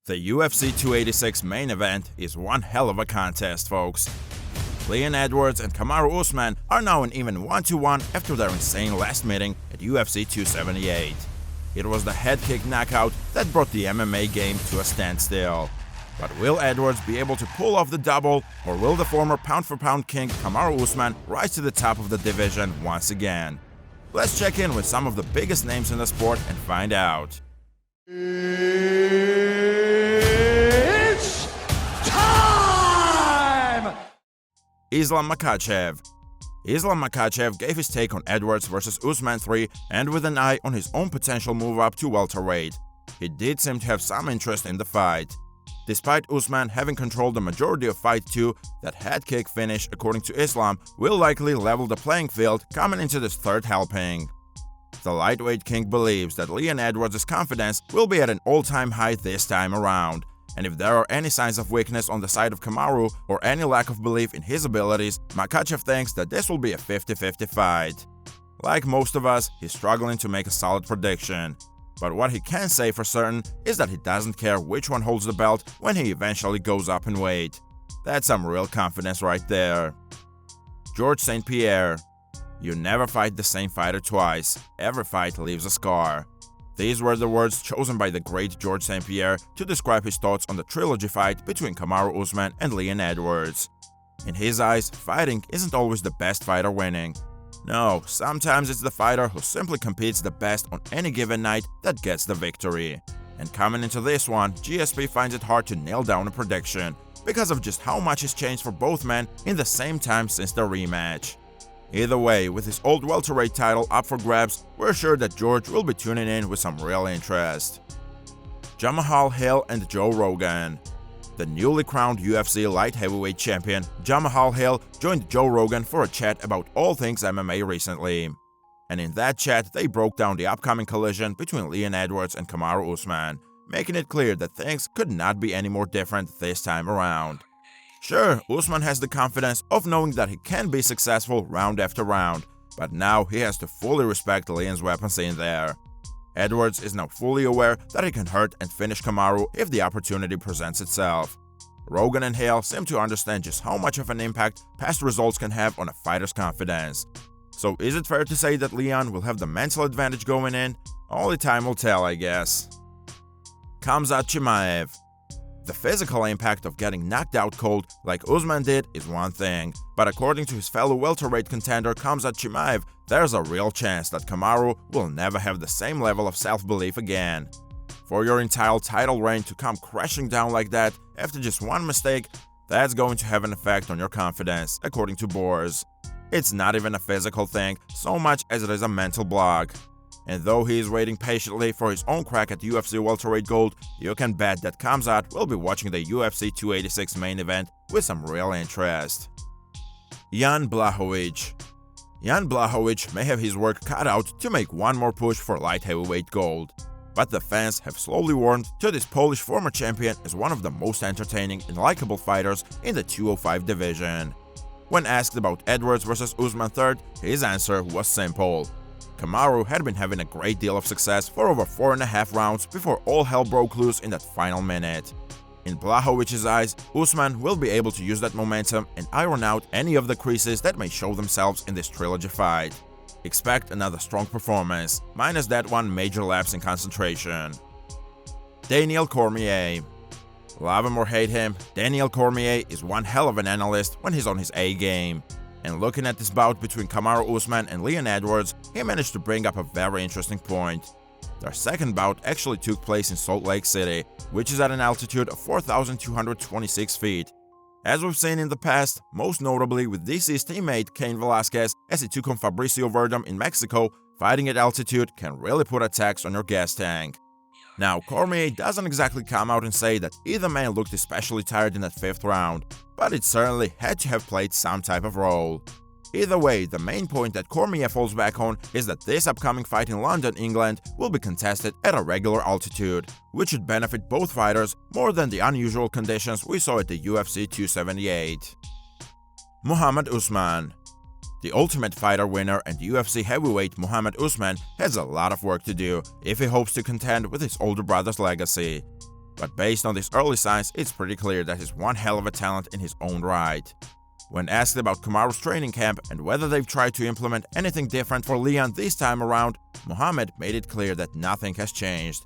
The UFC 286 main event is one hell of a contest, folks. Edwards and Kamaru Usman are now in even 1-1 after their insane last meeting at UFC 278. It was the head kick knockout that brought the MMA game to a standstill. But will Edwards be able to pull off the double, or will the former pound-for-pound king Kamaru Usman rise to the top of the division once again? Let's check in with some of the biggest names in the sport and find out. It's time! Islam Makhachev. Islam Makhachev gave his take on Edwards vs Usman 3 and with an eye on his own potential move up to welterweight. He did seem to have some interest in the fight. Despite Usman having controlled the majority of Fight 2, that head kick finish, according to Islam, will likely level the playing field coming into this third helping. The lightweight king believes that Edwards' confidence will be at an all-time high this time around, and if there are any signs of weakness on the side of Kamaru or any lack of belief in his abilities, Makhachev thinks that this will be a 50-50 fight. Like most of us, he's struggling to make a solid prediction. But what he can say for certain is that he doesn't care which one holds the belt when he eventually goes up in weight. That's some real confidence right there. St Pierre. You never fight the same fighter twice. Every fight leaves a scar. These were the words chosen by the great St Pierre to describe his thoughts on the trilogy fight between Kamaru Usman and Edwards. In his eyes, fighting isn't always the best fighter winning. No, sometimes it's the fighter who simply competes the best on any given night that gets the victory. And coming into this one, GSP finds it hard to nail down a prediction because of just how much has changed for both men in the same time since the rematch. Either way, with his old welterweight title up for grabs, we're sure that George will be tuning in with some real interest. Jamahal Hill and Joe Rogan. The newly crowned UFC light heavyweight champion Jamahal Hill joined Joe Rogan for a chat about all things MMA recently. And in that chat, they broke down the upcoming collision between Edwards and Kamaru Usman, making it clear that things could not be any more different this time around. Sure, Usman has the confidence of knowing that he can be successful round after round, but now he has to fully respect Leon's weapons in there. Edwards is now fully aware that he can hurt and finish Kamaru if the opportunity presents itself. Rogan and Hale seem to understand just how much of an impact past results can have on a fighter's confidence. So is it fair to say that Leon will have the mental advantage going in? Only time will tell, I guess. Khamzat Chimaev. The physical impact of getting knocked out cold like Usman did is one thing, but according to his fellow welterweight contender Khamzat Chimaev, there's a real chance that Kamaru will never have the same level of self-belief again. For your entire title reign to come crashing down like that after just one mistake, that's going to have an effect on your confidence, according to Boers. It's not even a physical thing so much as it is a mental block. And though he is waiting patiently for his own crack at UFC welterweight gold, you can bet that Khamzat will be watching the UFC 286 main event with some real interest. Jan Blachowicz. Jan Blachowicz may have his work cut out to make one more push for light heavyweight gold. But the fans have slowly warmed to this Polish former champion as one of the most entertaining and likable fighters in the 205 division. When asked about Edwards vs Usman 3rd, his answer was simple. Kamaru had been having a great deal of success for over 4.5 rounds before all hell broke loose in that final minute. In Blachowicz's eyes, Usman will be able to use that momentum and iron out any of the creases that may show themselves in this trilogy fight. Expect another strong performance, minus that one major lapse in concentration. Daniel Cormier. Love him or hate him, Daniel Cormier is one hell of an analyst when he's on his A game. And looking at this bout between Kamaru Usman and Edwards, he managed to bring up a very interesting point. Their second bout actually took place in Salt Lake City, which is at an altitude of 4,226 feet. As we've seen in the past, most notably with DC's teammate Cain Velasquez as he took on Fabricio Verdum in Mexico, fighting at altitude can really put a tax on your gas tank. Now, Cormier doesn't exactly come out and say that either man looked especially tired in that 5th round, but it certainly had to have played some type of role. Either way, the main point that Cormier falls back on is that this upcoming fight in London, England will be contested at a regular altitude, which should benefit both fighters more than the unusual conditions we saw at the UFC 278. Muhammad Usman. The Ultimate Fighter winner and UFC heavyweight Muhammad Usman has a lot of work to do if he hopes to contend with his older brother's legacy. but based on these early signs, it's pretty clear that he's one hell of a talent in his own right. When asked about Kamaru's training camp and whether they've tried to implement anything different for Leon this time around, Muhammad made it clear that nothing has changed.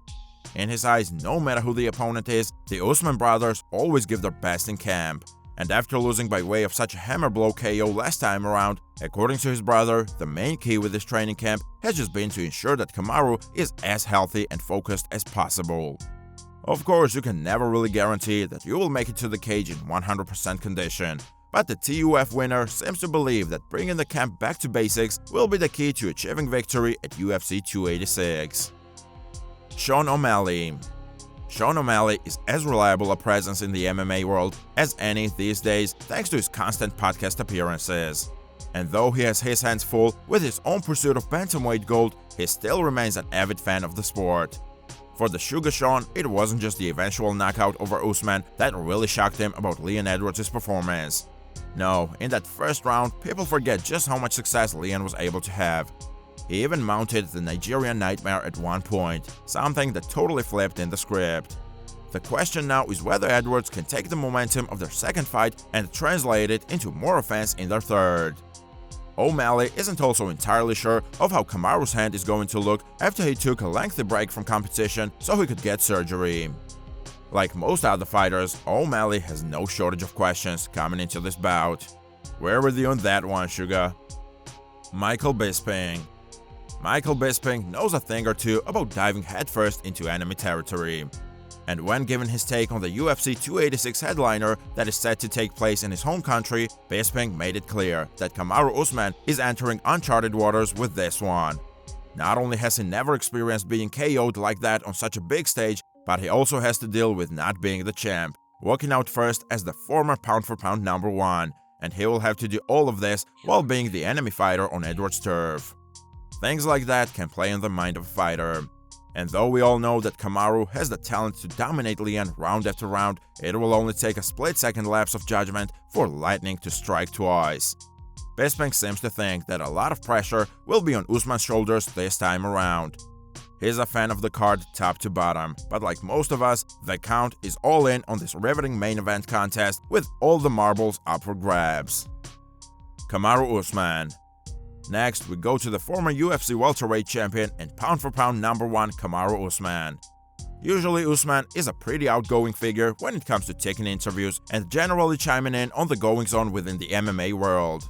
In his eyes, no matter who the opponent is, the Usman brothers always give their best in camp. And after losing by way of such a hammer blow KO last time around, according to his brother, the main key with this training camp has just been to ensure that Kamaru is as healthy and focused as possible. Of course, you can never really guarantee that you will make it to the cage in 100% condition, but the TUF winner seems to believe that bringing the camp back to basics will be the key to achieving victory at UFC 286. Sean O'Malley. Sean O'Malley is as reliable a presence in the MMA world as any these days thanks to his constant podcast appearances. And though he has his hands full with his own pursuit of bantamweight gold, he still remains an avid fan of the sport. For the Sugar Sean, it wasn't just the eventual knockout over Usman that really shocked him about Leon Edwards' performance. No, in that first round, people forget just how much success Leon was able to have. He even mounted the Nigerian Nightmare at one point, something that totally flipped in the script. The question now is whether Edwards can take the momentum of their second fight and translate it into more offense in their third. O'Malley isn't also entirely sure of how Kamaru's hand is going to look after he took a lengthy break from competition so he could get surgery. Like most other fighters, O'Malley has no shortage of questions coming into this bout. Where were you on that one, Sugar? Michael Bisping. Michael Bisping knows a thing or two about diving headfirst into enemy territory. And when given his take on the UFC 286 headliner that is set to take place in his home country, Bisping made it clear that Kamaru Usman is entering uncharted waters with this one. Not only has he never experienced being KO'd like that on such a big stage, but he also has to deal with not being the champ, walking out first as the former pound-for-pound #1, and he will have to do all of this while being the enemy fighter on Edwards' turf. Things like that can play in the mind of a fighter. And though we all know that Kamaru has the talent to dominate Leon round after round, it will only take a split-second lapse of judgment for lightning to strike twice. Bisping seems to think that a lot of pressure will be on Usman's shoulders this time around. He's a fan of the card top to bottom, but like most of us, the count is all in on this riveting main event contest with all the marbles up for grabs. Kamaru Usman. Next, we go to the former UFC welterweight champion and pound-for-pound #1 Kamaru Usman. Usually Usman is a pretty outgoing figure when it comes to taking interviews and generally chiming in on the goings-on within the MMA world.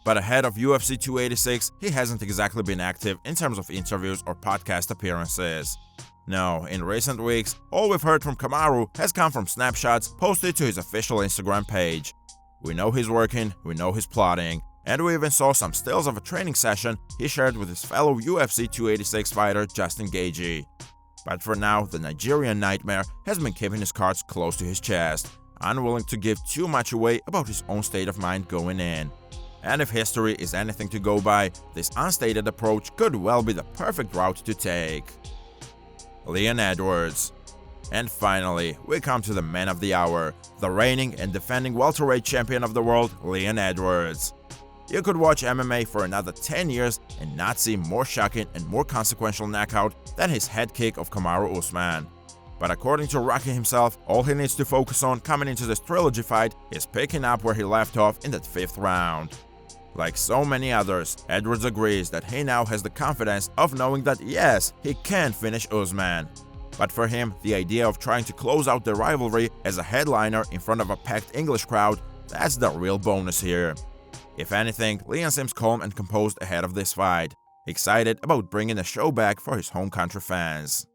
But ahead of UFC 286, he hasn't exactly been active in terms of interviews or podcast appearances. No, in recent weeks, all we've heard from Kamaru has come from snapshots posted to his official Instagram page. We know he's working, we know he's plotting, and we even saw some stills of a training session he shared with his fellow UFC 286 fighter Justin Gaethje. But for now, the Nigerian Nightmare has been keeping his cards close to his chest, unwilling to give too much away about his own state of mind going in. And if history is anything to go by, this unstated approach could well be the perfect route to take. Leon Edwards. And finally, we come to the man of the hour, the reigning and defending welterweight champion of the world, Leon Edwards. You could watch MMA for another 10 years and not see more shocking and more consequential knockout than his head kick of Kamaru Usman. But according to Rocky himself, all he needs to focus on coming into this trilogy fight is picking up where he left off in that 5th round. Like so many others, Edwards agrees that he now has the confidence of knowing that yes, he can finish Usman. But for him, the idea of trying to close out the rivalry as a headliner in front of a packed English crowd, that's the real bonus here. If anything, Leon seems calm and composed ahead of this fight, excited about bringing the show back for his home country fans.